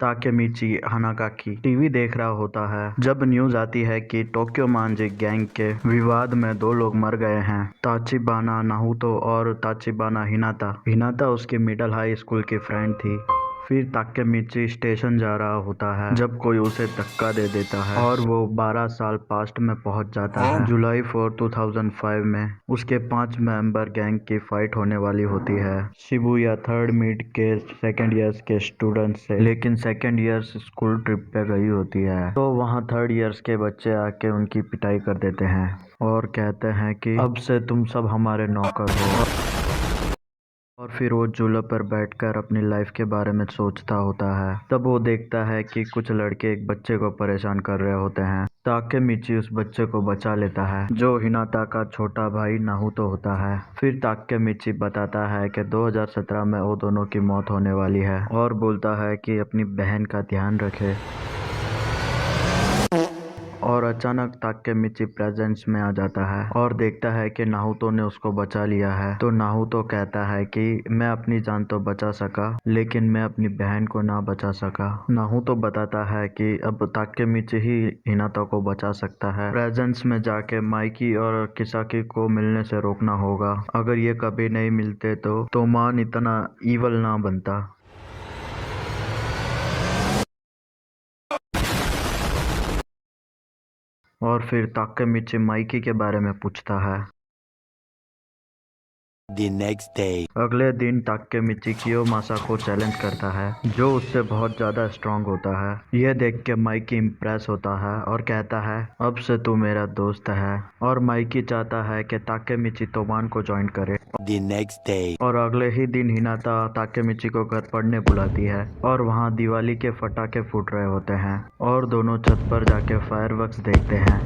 Takemichi हनागाकी TV देख रहा होता है जब न्यूज आती है कि टोक्यो मांजे गैंग के विवाद में 2 लोग मर गए हैं, ताचिबाना नारुतो और ताचिबाना हिनाता। हिनाता उसकी मिडिल हाई स्कूल की फ्रेंड थी। फिर ताकेमिची स्टेशन जा रहा होता है जब कोई उसे धक्का दे देता है और वो 12 साल पास्ट में पहुंच जाता है। जुलाई 4, 2005 में उसके 5 मेंबर गैंग की फाइट होने वाली होती है शिबुया थर्ड मिड के सेकेंड ईयर्स के स्टूडेंट से। लेकिन सेकेंड ईयर्स स्कूल ट्रिप पे गई होती है तो वहाँ थर्ड ईयर्स के बच्चे आके उनकी पिटाई कर देते हैं और कहते हैं कि अब से तुम सब हमारे नौकर हो। और फिर वो झूले पर बैठकर अपनी लाइफ के बारे में सोचता होता है। तब वो देखता है कि कुछ लड़के एक बच्चे को परेशान कर रहे होते हैं। ताकेमिची उस बच्चे को बचा लेता है जो हिनाता का छोटा भाई नारुतो होता है। फिर ताकेमिची बताता है कि 2017 में वो दोनों की मौत होने वाली है और बोलता है कि अपनी बहन का ध्यान रखे। और अचानक ताकेमिची प्रेजेंस में आ जाता है और देखता है कि नारुतो ने उसको बचा लिया है। तो नारुतो कहता है कि मैं अपनी जान तो बचा सका लेकिन मैं अपनी बहन को ना बचा सका। नारुतो बताता है कि अब ताकेमिची ही हिनाता को बचा सकता है। प्रेजेंस में जाके माइकी और किसाकी को मिलने से रोकना होगा। अगर ये कभी नहीं मिलते तो तोमान इतना ईवल ना बनता। और फिर ताकेमिची माइकी के बारे में पूछता है। The next day. अगले दिन ताकेमिची कियोमासा को चैलेंज करता है जो उससे बहुत ज्यादा स्ट्रांग होता है। यह देख के माइकी इम्प्रेस होता है और कहता है अब से तू मेरा दोस्त है। और माइकी चाहता है कि ताकेमिची तोमान को ज्वाइन करे। The next day. और अगले ही दिन हिनाता ताकेमिची को घर पढ़ने बुलाती है और वहाँ दिवाली के पटाखे फूट रहे होते हैं और दोनों छत पर जाके फायरवर्क्स देखते हैं।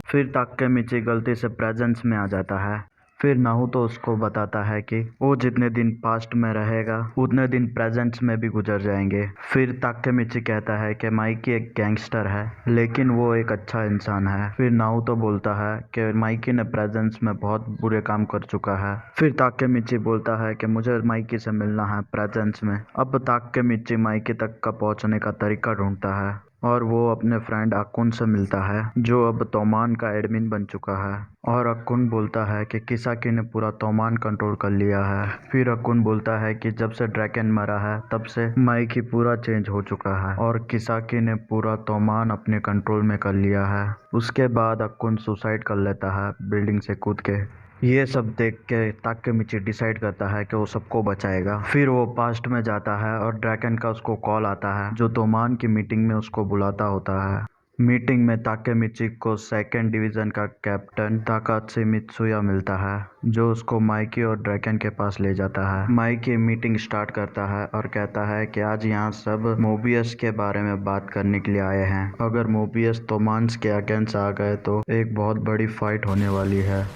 फिर ताकेमिची गलती से प्रेजेंस में आ जाता है। फिर नारुतो उसको बताता है कि वो जितने दिन पास्ट में रहेगा उतने दिन प्रेजेंट्स में भी गुजर जाएंगे। फिर ताकेमिची कहता है कि माइकी एक गैंगस्टर है लेकिन वो एक अच्छा इंसान है। फिर नारुतो बोलता है कि माइकी ने प्रेजेंट्स में बहुत बुरे काम कर चुका है। फिर ताकेमिची बोलता है कि मुझे माइकी से मिलना है प्रेजेंट्स में। अब ताकेमिची माइकी तक का पहुंचने का तरीका ढूंढता है और वो अपने फ्रेंड अकुन से मिलता है जो अब तोमान का एडमिन बन चुका है। और अकुन बोलता है कि किसाकी ने पूरा तोमान कंट्रोल कर लिया है। फिर अकुन बोलता है कि जब से ड्रैकन मरा है तब से माइकी पूरा चेंज हो चुका है और किसाकी ने पूरा तोमान अपने कंट्रोल में कर लिया है। उसके बाद अकुन सुसाइड कर लेता है बिल्डिंग से कूद के। ये सब देख के ताकेमिची डिसाइड करता है कि वो सबको बचाएगा। फिर वो पास्ट में जाता है और ड्रैकन का उसको कॉल आता है जो तोमान की मीटिंग में उसको बुलाता होता है। मीटिंग में ताकेमिची को सेकेंड डिवीजन का कैप्टन ताकात्सु मित्सुया मिलता है जो उसको माइकी और ड्रैकन के पास ले जाता है। माइकी मीटिंग स्टार्ट करता है और कहता है कि आज यहाँ सब मोबियस के बारे में बात करने के लिए आए हैं। अगर मोबियस तोमान्स के अगेंस्ट आ गए तो एक बहुत बड़ी फाइट होने वाली है।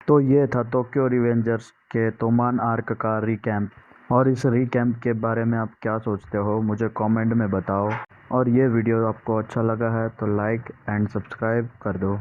तो ये था टोक्यो रिवेंजर्स के तोमान आर्क का रिकैम्प। और इस रिकैम्प के बारे में आप क्या सोचते हो मुझे कमेंट में बताओ। और ये वीडियो आपको अच्छा लगा है तो लाइक एंड सब्सक्राइब कर दो।